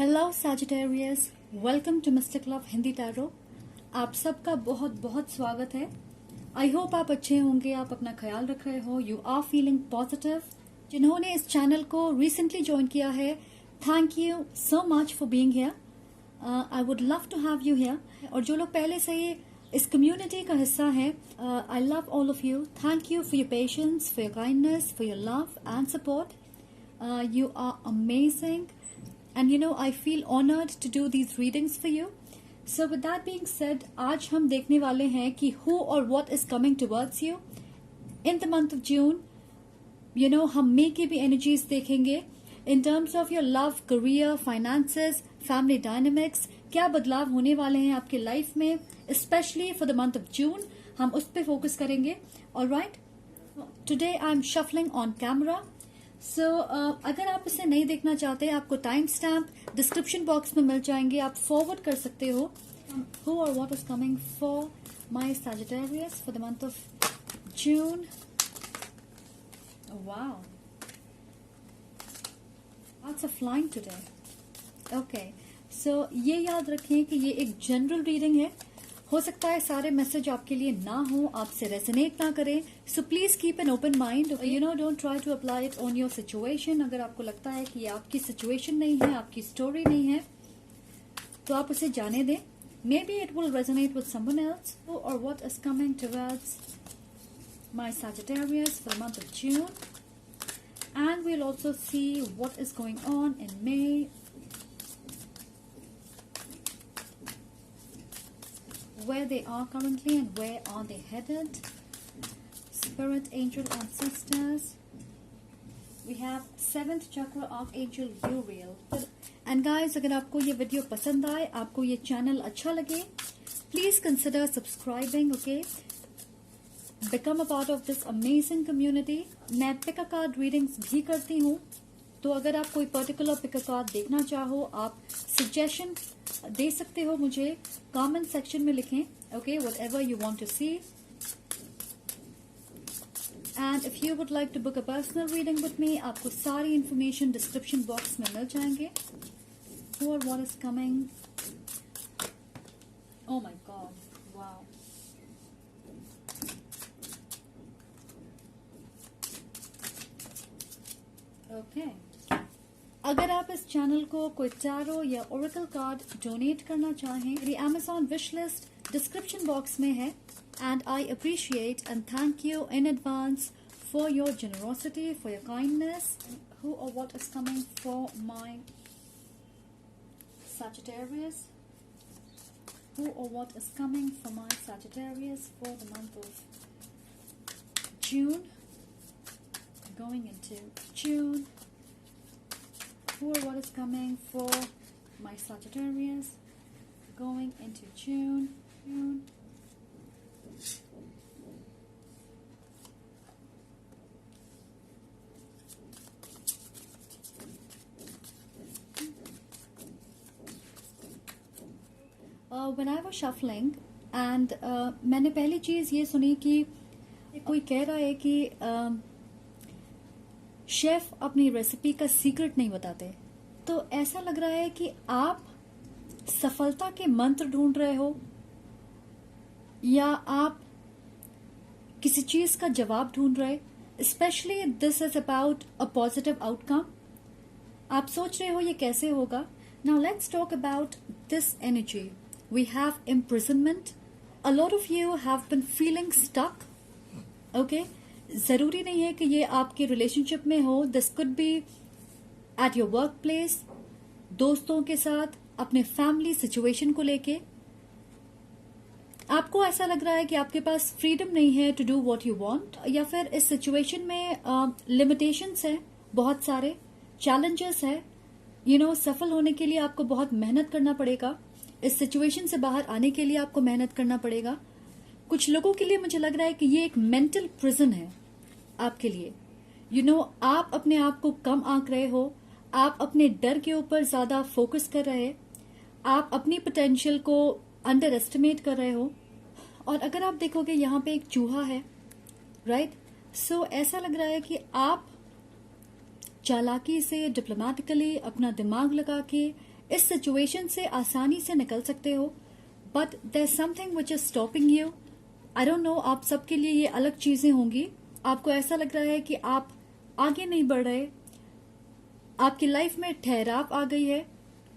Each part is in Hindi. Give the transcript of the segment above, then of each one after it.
Hello Sagittarius, welcome to mystic love Hindi tarot. आप सबका बहुत बहुत स्वागत है। आई होप आप अच्छे होंगे, आप अपना ख्याल रख रहे हो, यू आर फीलिंग पॉजिटिव। जिन्होंने इस चैनल को रिसेंटली ज्वाइन किया है, thank you so much for being here. I would love to have you here. और जो लोग पहले से ही इस कम्युनिटी का हिस्सा है, I love all of you. Thank you for your patience, for your kindness, for your love and support. You are amazing, and I feel honored to do these readings for you. So with that being said, आज हम देखने वाले हैं कि who or what is coming towards you in the month of June. हम May की भी energies देखेंगे in terms of your love, career, finances, family dynamics. क्या बदलाव होने वाले हैं आपके लाइफ में, especially for the month of June. हम उस पे फोकस करेंगे. Alright, today I'm shuffling on camera. So, अगर आप इसे नहीं देखना चाहते, आपको टाइम स्टैम्प डिस्क्रिप्शन बॉक्स में मिल जाएंगे, आप फॉरवर्ड कर सकते हो. Who or what is coming for my Sagittarius for the month of June? Oh, wow. Lots of flying today. Okay. So, ये याद रखें कि ये एक जनरल रीडिंग है. हो सकता है सारे मैसेज आपके लिए ना हो, आपसे रेजोनेट ना करें. So please keep an open mind. Don't try to apply it on your situation. अगर आपको लगता है कि ये आपकी सिचुएशन नहीं है, आपकी स्टोरी नहीं है, तो आप उसे जाने दें. Maybe it will resonate with someone else. और what is coming towards my Sagittarius for the month of June, and we will also see what is going on in May. Where they are currently and where are they headed. Spirit, angel, ancestors. We have 7th chakra archangel Uriel. And guys, अगर आपको ये वीडियो पसंद आए, आपको ये चैनल अच्छा लगे, please consider subscribing. Okay, become a part of this amazing community. मैं पिक अ कार्ड रीडिंग्स भी करती हूँ, तो अगर आप कोई पर्टिकुलर पिक अ कार्ड देखना चाहो, आप सजेशन दे सकते हो मुझे. कमेंट सेक्शन में लिखें. Okay, whatever you want to see. And if you would like to book a personal reading with me, आपको सारी इंफॉर्मेशन डिस्क्रिप्शन बॉक्स में मिल जाएंगे. Who or what is coming? Oh my God! Wow. Okay. अगर आप इस चैनल को कोई टैरो या ओरेकल कार्ड डोनेट करना चाहें, मेरी Amazon wish list description box में है. And I appreciate and thank you in advance for your generosity, for your kindness. Who or what is coming for my Sagittarius? Who or what is coming for my Sagittarius for the month of June? Going into June. Who or what is coming for my Sagittarius going into June? When I was shuffling and मैंने पहली चीज ये सुनी कि कोई कह रहा है कि शेफ अपनी रेसिपी का सीक्रेट नहीं बताते. तो ऐसा लग रहा है कि आप सफलता के मंत्र ढूंढ रहे हो, या आप किसी चीज का जवाब ढूंढ रहे. Specially this is about a positive outcome. आप सोच रहे हो ये कैसे होगा. Now let's talk about this energy. We have imprisonment. A lot of you have been feeling stuck. Okay, जरूरी नहीं है कि ये आपके रिलेशनशिप में हो. This could be at your work place, दोस्तों के साथ, अपने फैमिली सिचुएशन को लेके. आपको ऐसा लग रहा है कि आपके पास फ्रीडम नहीं है to do what you want, या फिर इस सिचुएशन में लिमिटेशंस है, बहुत सारे चैलेंजेस है. सफल होने के लिए आपको बहुत मेहनत करना पड़ेगा. इस सिचुएशन से बाहर आने के लिए आपको मेहनत करना पड़ेगा. कुछ लोगों के लिए मुझे लग रहा है कि ये एक मेंटल प्रिजन है आपके लिए. आप अपने आप को कम आंक रहे हो, आप अपने डर के ऊपर ज्यादा फोकस कर रहे हैं, आप अपनी पोटेंशियल को अंडर एस्टिमेट कर रहे हो. और अगर आप देखोगे यहाँ पे एक चूहा है, राइट. सो ऐसा लग रहा है कि आप चालाकी से, डिप्लोमेटिकली अपना दिमाग लगा के इस सिचुएशन से आसानी से निकल सकते हो, but there is something which is stopping you. I don't know, आप सबके लिए ये अलग चीजें होंगी। आपको ऐसा लग रहा है कि आप आगे नहीं बढ़ रहे, आपकी लाइफ में ठहराव आ गई है।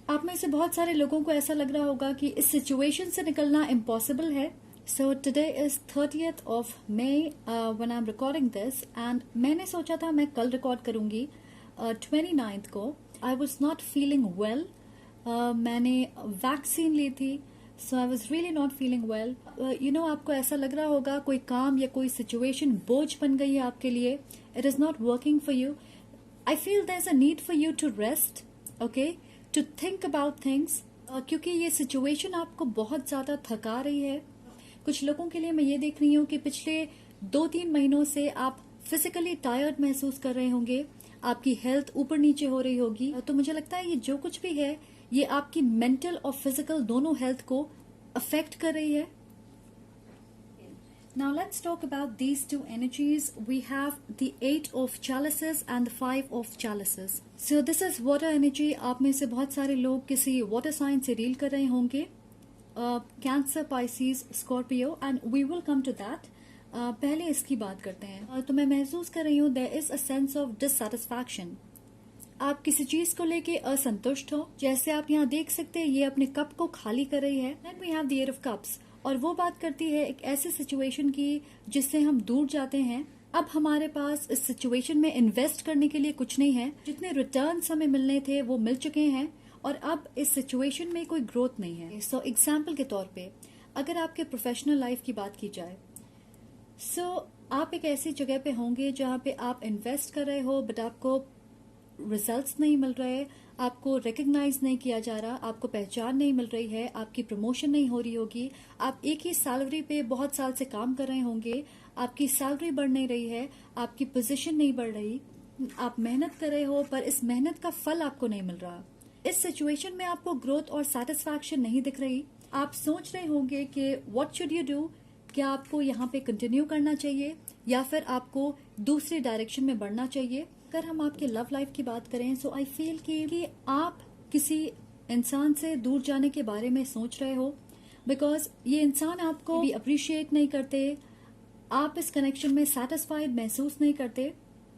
आप में से बहुत सारे लोगों को ऐसा लग रहा होगा कि इस सिचुएशन से निकलना इम्पॉसिबल है। So today is 30th of May when I am recording this, and मैंने सोचा था मैं कल रिकॉर्ड करूंगी 29th को। I was not feeling well, मैंने वैक्सीन ली थी, so I was really not feeling well. You know, आपको ऐसा लग रहा होगा कोई काम या कोई सिचुएशन बोझ बन गई है आपके लिए, it is not working for you. I feel there is a need for you to rest, okay, to think about things, क्योंकि ये सिचुएशन आपको बहुत ज्यादा थका रही है। कुछ लोगों के लिए मैं ये देख रही हूँ कि पिछले 2-3 महीनों से आप फिजिकली टायर्ड महसूस कर रहे होंगे, आपकी हेल्थ ऊपर नीचे हो रही होगी। तो मुझे लगता है ये जो कुछ भी है ये आपकी मेंटल और फिजिकल दोनों हेल्थ को अफेक्ट कर रही है। Now let's talk about these two energies. We have the 8 of chalices and the 5 of chalices. So this is water energy. आप में से बहुत सारे लोग किसी water sign से डील कर रहे होंगे, Cancer, Pisces, Scorpio, and we will come to that. पहले इसकी बात करते हैं। तो मैं महसूस कर रही हूँ there is a sense of dissatisfaction. आप किसी चीज को लेके असंतुष्ट हो। जैसे आप यहाँ देख सकते हैं ये अपने कप को खाली कर रही है। Then we have the 8 of cups. और वो बात करती है एक ऐसे सिचुएशन की जिससे हम दूर जाते हैं। अब हमारे पास इस सिचुएशन में इन्वेस्ट करने के लिए कुछ नहीं है, जितने रिटर्न्स हमें मिलने थे वो मिल चुके हैं, और अब इस सिचुएशन में कोई ग्रोथ नहीं है। सो एग्जाम्पल के तौर पे अगर आपके प्रोफेशनल लाइफ की बात की जाए, सो आप एक ऐसी जगह पे होंगे जहाँ पे आप इन्वेस्ट कर रहे हो बट आपको रिजल्ट्स नहीं मिल रहे, आपको रिकग्नाइज नहीं किया जा रहा, आपको पहचान नहीं मिल रही है, आपकी प्रमोशन नहीं हो रही होगी, आप एक ही सैलरी पे बहुत साल से काम कर रहे होंगे, आपकी सैलरी बढ़ नहीं रही है, आपकी पोजीशन नहीं बढ़ रही, आप मेहनत कर रहे हो पर इस मेहनत का फल आपको नहीं मिल रहा। इस सिचुएशन में आपको ग्रोथ और सेटिस्फैक्शन नहीं दिख रही। आप सोच रहे होंगे कि व्हाट शुड यू डू, क्या आपको यहाँ पे कंटिन्यू करना चाहिए या फिर आपको दूसरे डायरेक्शन में बढ़ना चाहिए। अगर हम आपके लव लाइफ की बात करें, सो आई फील कि आप किसी इंसान से दूर जाने के बारे में सोच रहे हो, बिकॉज ये इंसान आपको भी अप्रिशिएट नहीं करते, आप इस कनेक्शन में सेटिस्फाइड महसूस नहीं करते।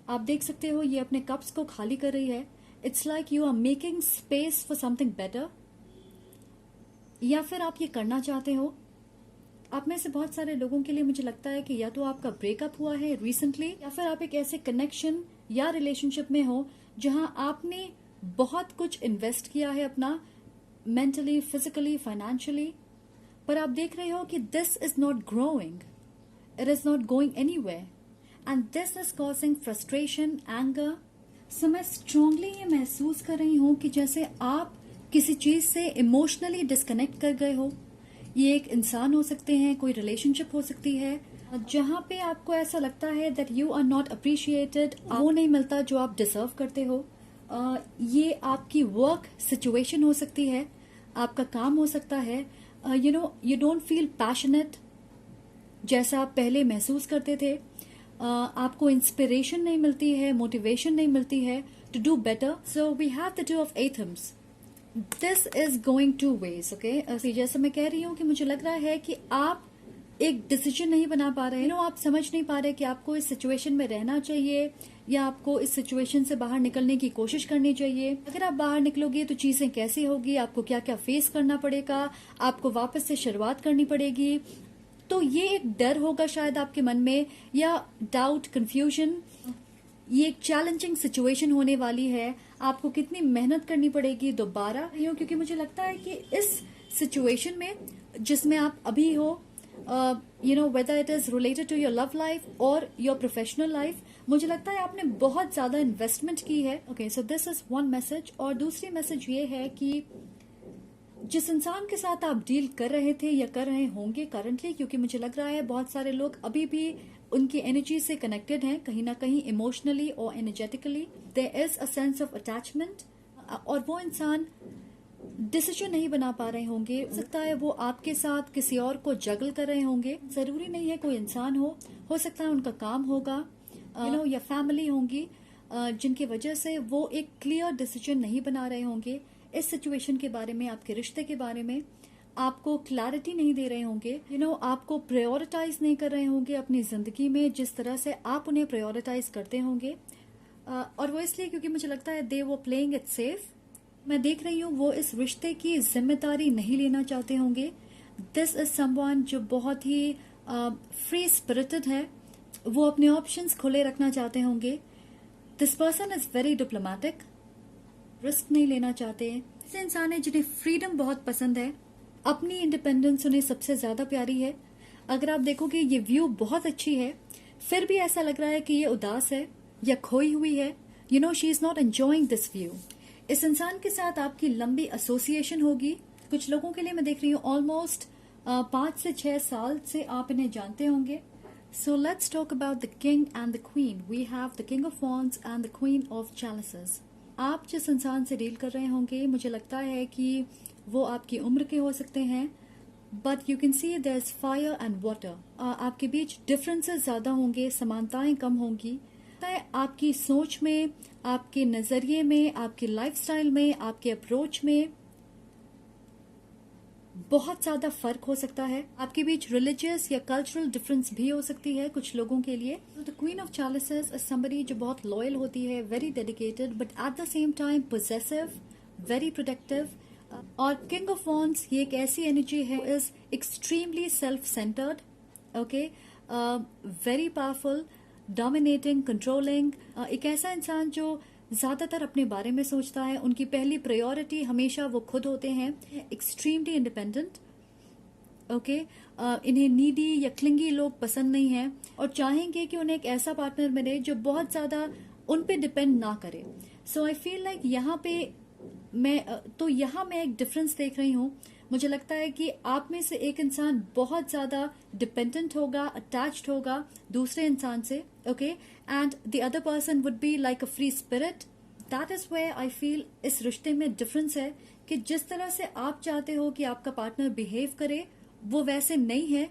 आप देख सकते हो ये अपने कप्स को खाली कर रही है। It's like you are making space for something better, या फिर आप ये करना चाहते हो। आप में से बहुत सारे लोगों के लिए मुझे लगता है कि या तो आपका ब्रेकअप हुआ है रिसेंटली, या फिर आप एक ऐसे कनेक्शन या रिलेशनशिप में हो जहां आपने बहुत कुछ इन्वेस्ट किया है अपना, मेंटली, फिजिकली, फाइनेंशियली, पर आप देख रहे हो कि this is not growing, it is not going anywhere, and this is causing frustration, anger. So मैं स्ट्रांगली ये महसूस कर रही हूँ कि जैसे आप किसी चीज से इमोशनली डिस्कनेक्ट कर गए हो। ये एक इंसान हो सकते हैं, कोई रिलेशनशिप हो सकती है, जहां पे आपको ऐसा लगता है that you are not appreciated, वो नहीं मिलता जो आप डिजर्व करते हो। ये आपकी वर्क सिचुएशन हो सकती है, आपका काम हो सकता है। You know, you don't feel passionate जैसा आप पहले महसूस करते थे। आपको इंस्पिरेशन नहीं मिलती है, मोटिवेशन नहीं मिलती है to do better. So we have the 2 of एथम्स। This is going 2 ways, okay. जैसे मैं कह रही हूँ कि मुझे लग रहा है कि आप एक डिसीजन नहीं बना पा रहे हैं, आप समझ नहीं पा रहे कि आपको इस सिचुएशन में रहना चाहिए या आपको इस सिचुएशन से बाहर निकलने की कोशिश करनी चाहिए। अगर आप बाहर निकलोगे तो चीजें कैसी होगी, आपको क्या क्या फेस करना पड़ेगा, आपको वापस से शुरुआत करनी पड़ेगी। तो ये एक डर होगा शायद आपके मन में, या डाउट, कंफ्यूजन। ये एक चैलेंजिंग सिचुएशन होने वाली है, आपको कितनी मेहनत करनी पड़ेगी दोबारा, क्योंकि मुझे लगता है कि इस सिचुएशन में जिसमें आप अभी हो, you know, whether it is related to your love life और योर प्रोफेशनल लाइफ, मुझे लगता है आपने बहुत ज्यादा इन्वेस्टमेंट की है। Okay, so this is one message. और दूसरी मैसेज ये है कि जिस इंसान के साथ आप डील कर रहे थे या कर रहे होंगे करंटली, क्योंकि मुझे लग रहा है बहुत सारे लोग अभी भी उनकी एनर्जी से कनेक्टेड हैं, कहीं ना कहीं इमोशनली और energetically there is a sense of attachment, और वो इंसान डिसीजन नहीं बना पा रहे होंगे। हो सकता है वो आपके साथ किसी और को जगल कर रहे होंगे। जरूरी नहीं है कोई इंसान हो सकता है उनका काम होगा, यू नो, या फैमिली होंगी, जिनकी वजह से वो एक क्लियर डिसीजन नहीं बना रहे होंगे। इस सिचुएशन के बारे में, आपके रिश्ते के बारे में आपको क्लैरिटी नहीं दे रहे होंगे, आपको प्रायोरिटाइज नहीं कर रहे होंगे अपनी जिंदगी में जिस तरह से आप उन्हें प्रायोरिटाइज करते होंगे। और वो इसलिए क्योंकि मुझे लगता है दे वो प्लेइंग इट सेफ। मैं देख रही हूँ वो इस रिश्ते की जिम्मेदारी नहीं लेना चाहते होंगे। दिस इज समवन जो बहुत ही फ्री स्पिरिटेड है, वो अपने ऑप्शंस खुले रखना चाहते होंगे। This person is very diplomatic, risk नहीं लेना चाहते हैं। ऐसे इंसान है जिन्हें फ्रीडम बहुत पसंद है, अपनी इंडिपेंडेंस उन्हें सबसे ज्यादा प्यारी है। अगर आप देखोगे ये व्यू बहुत अच्छी है, फिर भी ऐसा लग रहा है कि ये उदास है या खोई हुई है। She is not enjoying this view. इस इंसान के साथ आपकी लंबी एसोसिएशन होगी। कुछ लोगों के लिए मैं देख रही हूँ ऑलमोस्ट 5 से 6 साल से आप इन्हें जानते होंगे। So let's talk about the king and the queen. We have the king of wands and the queen of chalices. आप जिस इंसान से डील कर रहे होंगे, मुझे लगता है कि वो आपकी उम्र के हो सकते हैं, but you can see there is fire and water. आपके बीच डिफरेंसेस ज्यादा होंगे, समानताएं कम होंगी। आपकी सोच में, आपके नजरिए में, आपकी लाइफस्टाइल में, आपके अप्रोच में बहुत ज्यादा फर्क हो सकता है। आपके बीच रिलीजियस या कल्चरल डिफरेंस भी हो सकती है कुछ लोगों के लिए। The queen of chalices is somebody जो बहुत लॉयल होती है, very dedicated, but at the same time possessive, very protective. और किंग ऑफ वॉन्ड्स ये एक ऐसी एनर्जी है is extremely self centered, okay, very powerful, dominating, controlling. एक ऐसा इंसान जो ज्यादातर अपने बारे में सोचता है, उनकी पहली प्रायोरिटी हमेशा वो खुद होते हैं, एक्सट्रीमली इंडिपेंडेंट, ओके। इन्हें नीडी या क्लिंगी लोग पसंद नहीं है और चाहेंगे कि उन्हें एक ऐसा पार्टनर मिले जो बहुत ज्यादा उन पे डिपेंड ना करे। सो आई फील लाइक यहाँ मैं एक डिफरेंस देख रही हूँ। मुझे लगता है कि आप में से एक इंसान बहुत ज्यादा डिपेंडेंट होगा, अटैच्ड होगा दूसरे इंसान से, okay, and the other person would be like a free spirit. That is where I feel इस रिश्ते में डिफरेंस है कि जिस तरह से आप चाहते हो कि आपका पार्टनर बिहेव करे वो वैसे नहीं है,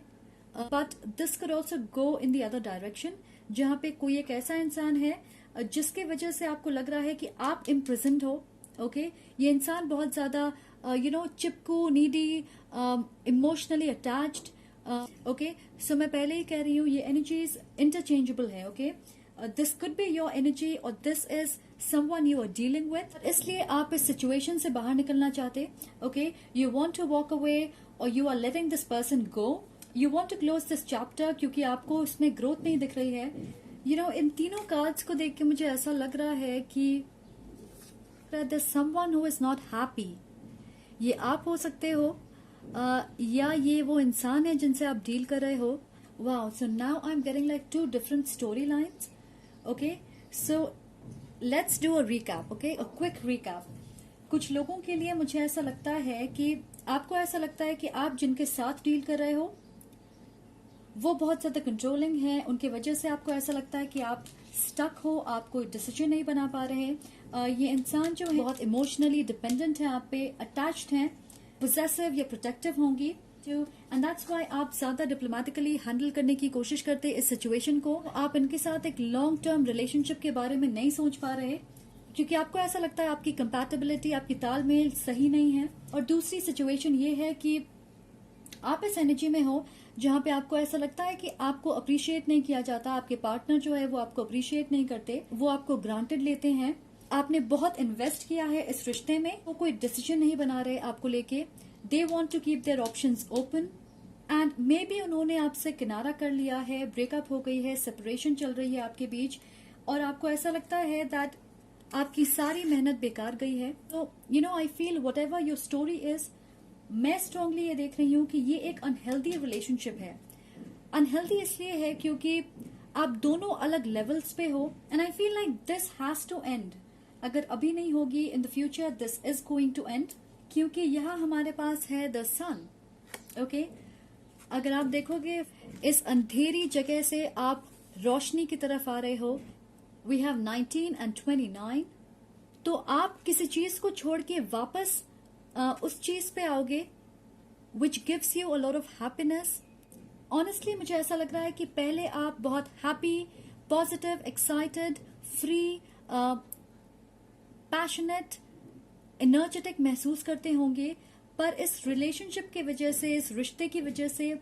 but this can also go in the other direction, जहाँ पे कोई एक ऐसा इंसान है जिसके वजह से आपको लग रहा है कि आप इम्प्रिजन्ड हो, ओके। ये इंसान बहुत ज्यादा चिपकू, needy, emotionally attached, okay. So मैं पहले ही कह रही हूँ ये एनर्जीज इंटरचेंजेबल है, okay. This could be your energy और this is someone you are dealing with. इसलिए आप इस सिचुएशन से बाहर निकलना चाहते, okay. You want to walk away और you are letting this person go. You want to close this chapter क्योंकि आपको इसमें ग्रोथ नहीं दिख रही है। इन तीनों कार्ड्स को देख के मुझे ऐसा लग रहा है कि there's someone who is not happy। ये आप हो सकते हो या ये वो इंसान है जिनसे आप डील कर रहे हो। Wow, so now I am getting like 2 different story lines, okay. So let's do a recap, okay, a quick recap. कुछ लोगों के लिए मुझे ऐसा लगता है कि आपको ऐसा लगता है कि आप जिनके साथ डील कर रहे हो वो बहुत ज्यादा कंट्रोलिंग है, उनकी वजह से आपको ऐसा लगता है कि आप स्टक हो, आप कोई डिसीजन नहीं बना पा रहे हैं। ये इंसान जो है बहुत इमोशनली डिपेंडेंट है आप पे, अटैच्ड है, पोजेसिव या प्रोटेक्टिव होंगी, एंड दैट्स व्हाई आप ज्यादा डिप्लोमेटिकली हैंडल करने की कोशिश करते हैं इस सिचुएशन को। आप इनके साथ एक लॉन्ग टर्म रिलेशनशिप के बारे में नहीं सोच पा रहे क्योंकि आपको ऐसा लगता है आपकी कंपैटिबिलिटी, आपकी तालमेल सही नहीं है। और दूसरी सिचुएशन ये है कि आप इस एनर्जी में हो जहां पे आपको ऐसा लगता है कि आपको अप्रिशिएट नहीं किया जाता, आपके पार्टनर जो है वो आपको अप्रिशिएट नहीं करते, वो आपको ग्रांटेड लेते हैं। आपने बहुत इन्वेस्ट किया है इस रिश्ते में, वो कोई डिसीजन नहीं बना रहे आपको लेके। They want to keep their options open and maybe उन्होंने आपसे किनारा कर लिया है, ब्रेकअप हो गई है, सेपरेशन चल रही है आपके बीच और आपको ऐसा लगता है दैट आपकी सारी मेहनत बेकार गई है। तो I feel what ever your story is, मैं स्ट्रांगली ये देख रही हूँ कि ये एक अनहेल्दी रिलेशनशिप है। अनहेल्दी इसलिए है क्योंकि आप दोनों अलग लेवल्स पे हो and I feel like this has to end. अगर अभी नहीं होगी, in the future this is going to end, क्योंकि यहाँ हमारे पास है द सन, ओके। अगर आप देखोगे इस अंधेरी जगह से आप रोशनी की तरफ आ रहे हो। We have 19 and 29। तो आप किसी चीज को छोड़ के वापस उस चीज पे आओगे which gives you a lot of happiness. Honestly मुझे ऐसा लग रहा है कि पहले आप बहुत happy, positive, excited, free, passionate, energetic महसूस करते होंगे, पर इस रिलेशनशिप की वजह से, इस रिश्ते की वजह से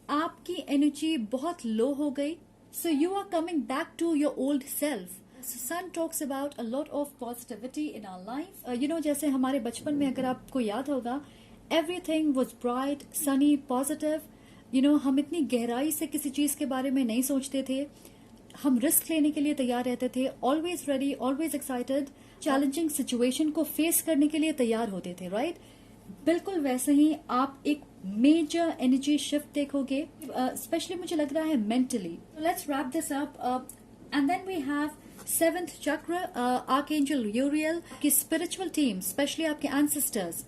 आपकी एनर्जी बहुत लो हो गई. So you are coming back to your old self. Sun talks about a lot of positivity in our life. You know, जैसे हमारे बचपन में अगर आपको याद होगा, everything was bright, sunny, positive. You know, हम इतनी गहराई से किसी चीज के बारे में नहीं सोचते थे. हम रिस्क लेने के लिए तैयार रहते थे, always ready, always excited. Challenging situation को फेस करने के लिए तैयार होते थे, राइट? बिल्कुल वैसे ही आप एक मेजर एनर्जी शिफ्ट देखोगे, स्पेशली मुझे लग रहा है mentally. Let's wrap this up. And then we have seventh chakra, archangel Uriel की स्पिरिचुअल टीम, स्पेशली आपके एंसेस्टर्स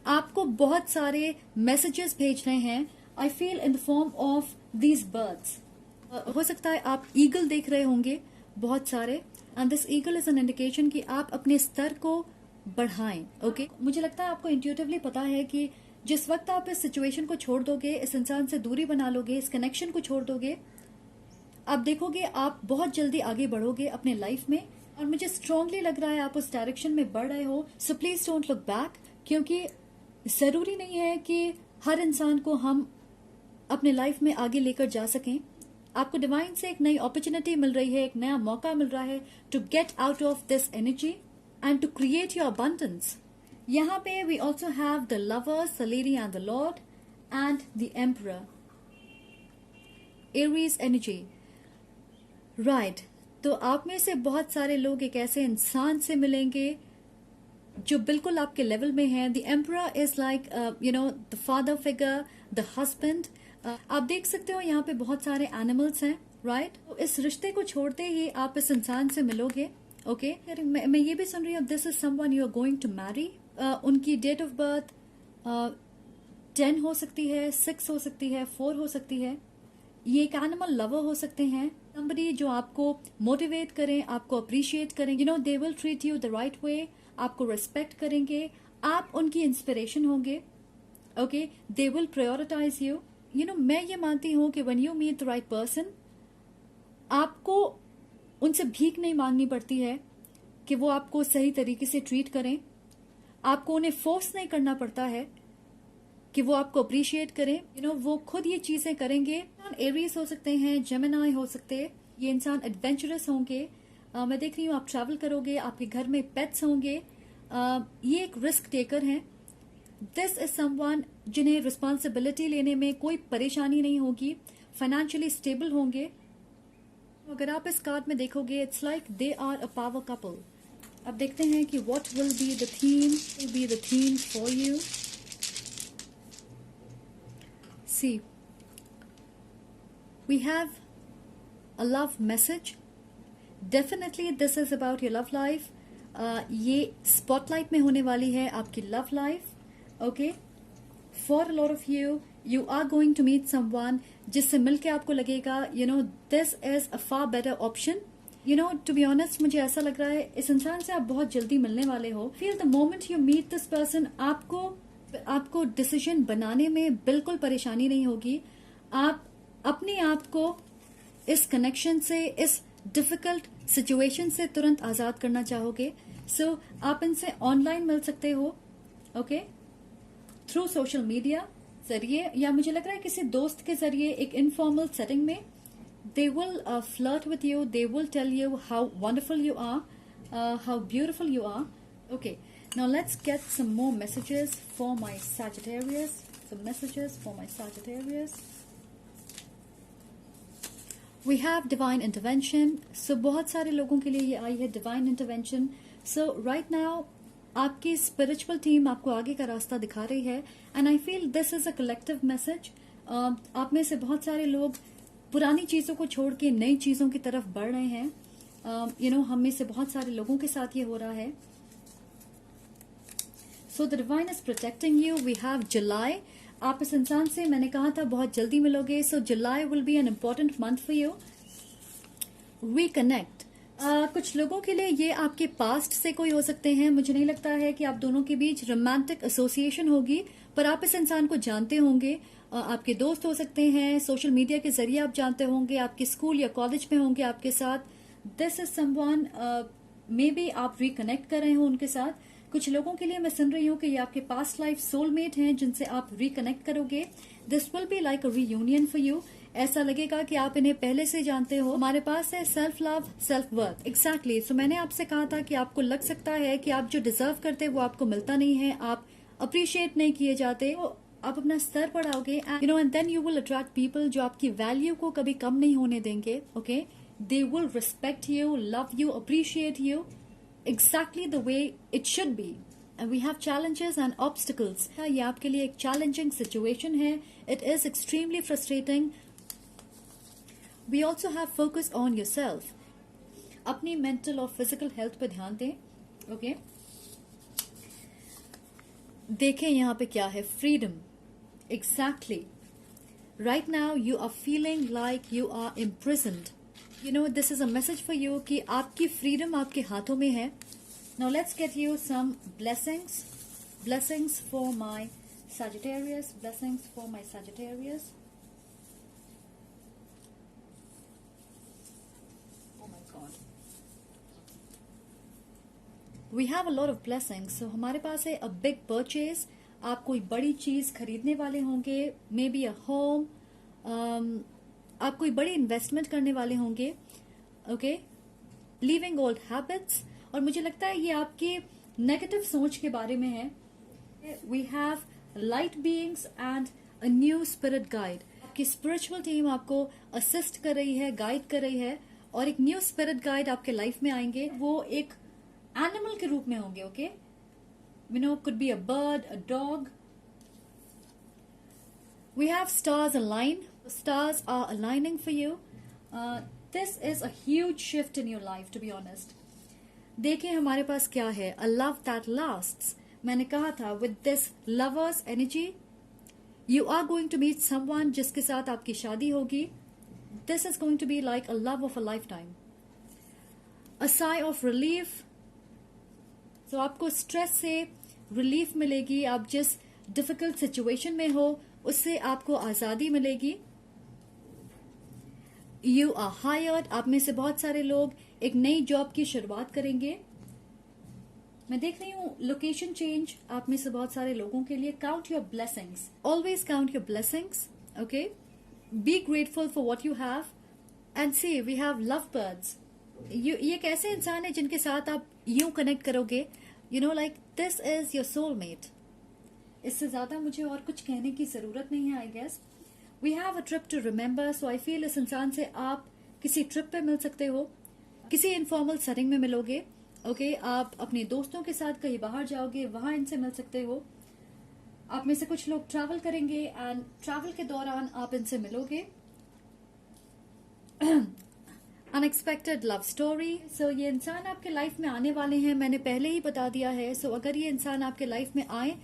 आपको बहुत सारे मैसेजेस भेज रहे हैं. I feel in the form of these birds. हो सकता है आप ईगल देख रहे होंगे बहुत सारे, and this eagle is an indication कि आप अपने स्तर को बढ़ाएं. ओके, मुझे लगता है आपको इंट्यूटिवली पता है कि जिस वक्त आप इस सिचुएशन को छोड़ दोगे, इस इंसान से दूरी बना लोगे, इस कनेक्शन को छोड़ दोगे, आप देखोगे आप बहुत जल्दी आगे बढ़ोगे अपने लाइफ में. और मुझे स्ट्रांगली लग रहा है आप उस डायरेक्शन में बढ़ रहे हो. So please don't look back, क्योंकि जरूरी नहीं है कि हर इंसान को हम अपने लाइफ में आगे लेकर जा सकें. आपको डिवाइन से एक नई अपॉर्चुनिटी मिल रही है, एक नया मौका मिल रहा है to get out of this energy and to create your abundance. यहाँ पे we also have the lovers, the lady and the lord and the emperor. Aries energy, right. तो आप में से बहुत सारे लोग एक ऐसे इंसान से मिलेंगे जो बिल्कुल आपके लेवल में है. The emperor is like you know the father figure, the husband. आप देख सकते हो यहाँ पे बहुत सारे एनिमल्स हैं, राइट? तो इस रिश्ते को छोड़ते ही आप इस इंसान से मिलोगे. ओके, मैं ये भी सुन रही हूँ this is someone you are going to marry. उनकी डेट ऑफ बर्थ 10 हो सकती है, 6 हो सकती है, 4 हो सकती है. ये एक एनिमल लवर हो सकते हैं, somebody जो आपको मोटिवेट करें, आपको अप्रिशिएट करें. You know, they will treat you the right way, आपको रिस्पेक्ट करेंगे, आप उनकी इंस्पिरेशन होंगे. Okay, they will prioritise you. You know, मैं ये मानती हूं कि when you meet the right person, आपको उनसे भीख नहीं मांगनी पड़ती है कि वो आपको सही तरीके से ट्रीट करें. आपको उन्हें फोर्स नहीं करना पड़ता है कि वो आपको अप्रिशिएट करें. यू नो, वो खुद ये चीजें करेंगे. एरीज हो सकते हैं, जेमिनाई हो सकते हैं. ये इंसान एडवेंचरस होंगे. मैं देख रही हूँ आप ट्रैवल करोगे, आपके घर में पेट्स होंगे. ये एक रिस्क टेकर हैं. दिस इज समवन जिन्हें रिस्पॉन्सिबिलिटी लेने में कोई परेशानी नहीं होगी, फाइनेंशियली स्टेबल होंगे. अगर आप इस कार्ड में देखोगे, it's like they are a power couple. अब देखते हैं कि what will be the theme for you. See, we have a love message. Definitely this is about your love life. ये स्पॉटलाइट में होने वाली है आपकी love life. Okay, for a lot of you are going to meet someone जिससे मिलके आपको लगेगा you know this is a far better option. You know, to be honest, मुझे ऐसा लग रहा है इस इंसान से आप बहुत जल्दी मिलने वाले हो. Feel the moment you meet this person, आपको डिसीजन बनाने में बिल्कुल परेशानी नहीं होगी. आप अपने आप को इस कनेक्शन से, इस डिफिकल्ट सिचुएशन से तुरंत आजाद करना चाहोगे. सो आप इनसे ऑनलाइन मिल सकते हो. ओके, थ्रू सोशल मीडिया जरिए, या मुझे लग रहा है किसी दोस्त के जरिए एक इनफॉर्मल सेटिंग में. They will flirt with you, they will tell you how wonderful you are, how beautiful you are. Okay, now let's get some more messages for my Sagittarius. Some messages for my Sagittarius. We have divine intervention. So बहुत सारे लोगों के लिए ये आई है divine intervention. So right now आपकी स्पिरिचुअल टीम आपको आगे का रास्ता दिखा रही है. And I feel this is a collective message. आप में से बहुत सारे लोग पुरानी चीजों को छोड़ के नई चीजों की तरफ बढ़ रहे हैं. यू नो, हम में से बहुत सारे लोगों के साथ ये हो रहा है. So the divine is protecting you. We have July. आप इस इंसान से, मैंने कहा था, बहुत जल्दी मिलोगे. So July will be an important month for you. Reconnect. कुछ लोगों के लिए ये आपके पास्ट से कोई हो सकते हैं. मुझे नहीं लगता है कि आप दोनों के बीच रोमांटिक एसोसिएशन होगी, पर आप इस इंसान को जानते होंगे. आपके दोस्त हो सकते हैं, सोशल मीडिया के जरिए आप जानते होंगे, आपके स्कूल या कॉलेज में होंगे आपके साथ. This is someone, may be आप रिकनेक्ट कर रहे हो उनके साथ. कुछ लोगों के लिए मैं सुन रही हूँ कि ये आपके पास्ट लाइफ सोलमेट हैं जिनसे आप रिकनेक्ट करोगे. This will be like a reunion for you. ऐसा लगेगा कि आप इन्हें पहले से जानते हो. हमारे पास है self love, self worth. Exactly. So मैंने आपसे कहा था कि आपको लग सकता है कि आप जो डिजर्व करते हैं वो आपको मिलता नहीं है, आप अप्रिशिएट नहीं किए जाते. आप अपना स्तर बढ़ाओगे and then you will attract people जो आपकी वैल्यू को कभी कम नहीं होने देंगे. Okay, they will respect you, love you, appreciate you exactly the way it should be. And we have challenges and obstacles. ये आपके लिए एक challenging situation है. It is extremely frustrating. We also have focus on yourself. अपनी mental और physical health पे ध्यान दें. Okay? देखें यहाँ पे क्या है. Freedom. Exactly. Right now you are feeling like you are imprisoned. You know, this is a message for you कि आपकी freedom आपके हाथों में है. Now let's get you some blessings. Blessings for my Sagittarius. Blessings for my Sagittarius. Oh my God. We have a lot of blessings. So हमारे पास है a big purchase. आप कोई बड़ी चीज खरीदने वाले होंगे. Maybe a home. आप कोई बड़ी इन्वेस्टमेंट करने वाले होंगे. Okay, leaving old habits. और मुझे लगता है ये आपकी नेगेटिव सोच के बारे में है. We have light beings and a new spirit guide. आपकी स्पिरिचुअल टीम आपको असिस्ट कर रही है, गाइड कर रही है, और एक न्यू स्पिरिट गाइड आपके लाइफ में आएंगे. वो एक एनिमल के रूप में होंगे. Okay, you know, could be a bird, a dog. We have stars align. Stars are aligning for you. This is a huge shift in your life, to be honest. देखिए हमारे पास क्या है. A love that lasts. मैंने कहा था with this lovers energy, you are going to meet someone जिसके साथ आपकी शादी होगी. This is going to be like a love of a lifetime. A sigh of relief. So आपको स्ट्रेस से रिलीफ मिलेगी. आप जिस डिफिकल्ट सिचुएशन में हो उससे आपको आजादी मिलेगी. You are hired. आप में से बहुत सारे लोग एक नई जॉब की शुरुआत करेंगे. मैं देख रही हूँ लोकेशन चेंज आप में से बहुत सारे लोगों के लिए. Count your blessings. Always count your blessings. Okay, be grateful for what you have and see we have love birds. ये एक ऐसे इंसान है जिनके साथ आप यूं कनेक्ट करोगे. You know, like this is your soulmate. इससे ज्यादा मुझे और कुछ कहने की जरूरत नहीं है. I guess we have a trip to remember. So I feel इस इंसान से आप किसी ट्रिप पे मिल सकते हो, किसी इनफॉर्मल सेटिंग में मिलोगे. ओके, आप अपने दोस्तों के साथ कहीं बाहर जाओगे, वहां इनसे मिल सकते हो. आप में से कुछ लोग ट्रैवल करेंगे एंड ट्रैवल के दौरान आप इनसे मिलोगे. Unexpected love story. सो ये इंसान आपके लाइफ में आने वाले हैं. मैंने पहले ही बता दिया है. सो अगर ये इंसान आपके लाइफ में आए,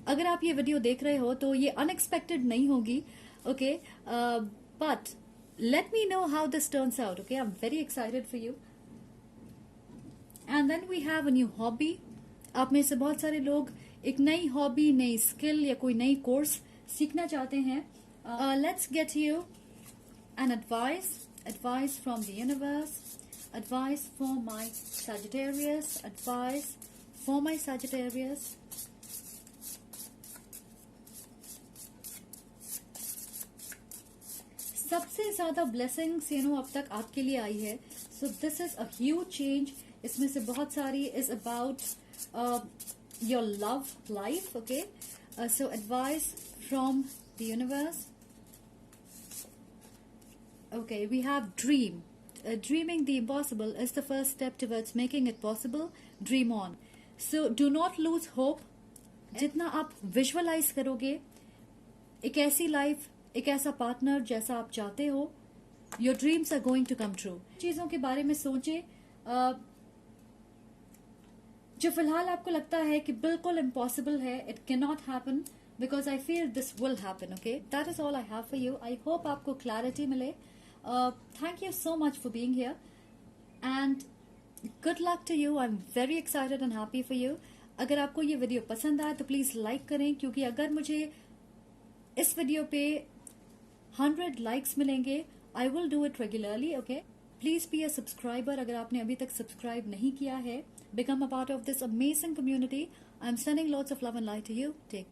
अगर आप ये वीडियो देख रहे हो तो ये अनएक्सपेक्टेड नहीं होगी. Okay, but let me know how this turns out. Okay, I am very excited for you. And then we have a new hobby. आप में से बहुत सारे लोग एक नई हॉबी, नई स्किल या कोई नई कोर्स सीखना चाहते हैं. Let's get you an advice from the universe. Advice for my Sagittarius. Advice for my Sagittarius. सबसे ज्यादा ब्लेसिंग्स अब तक आपके लिए आई है. सो this is a huge change. इसमें से बहुत सारी is about your love life. Okay, so advice from the universe. Okay, we have dream. Dreaming the impossible is the first step towards making it possible. Dream on. So do not lose hope. जितना आप विजुअलाइज करोगे एक ऐसी लाइफ, एक ऐसा पार्टनर जैसा आप चाहते हो, your dreams are going to come true. चीजों के बारे में सोचे जो फिलहाल आपको लगता है कि बिल्कुल इम्पॉसिबल है. It can not happen because I feel this will happen. Okay, that is all I have for you. I hope आपको clarity मिले. Thank you so much for being here and good luck to you. I'm very excited and happy for you. अगर आपको ये वीडियो पसंद आए तो प्लीज लाइक करें, क्योंकि अगर मुझे इस वीडियो पे 100 लाइक्स मिलेंगे, I will do it regularly. Okay, please be a subscriber अगर आपने अभी तक सब्सक्राइब नहीं किया है. Become a part of this amazing community. I am sending lots of love and light to you. Take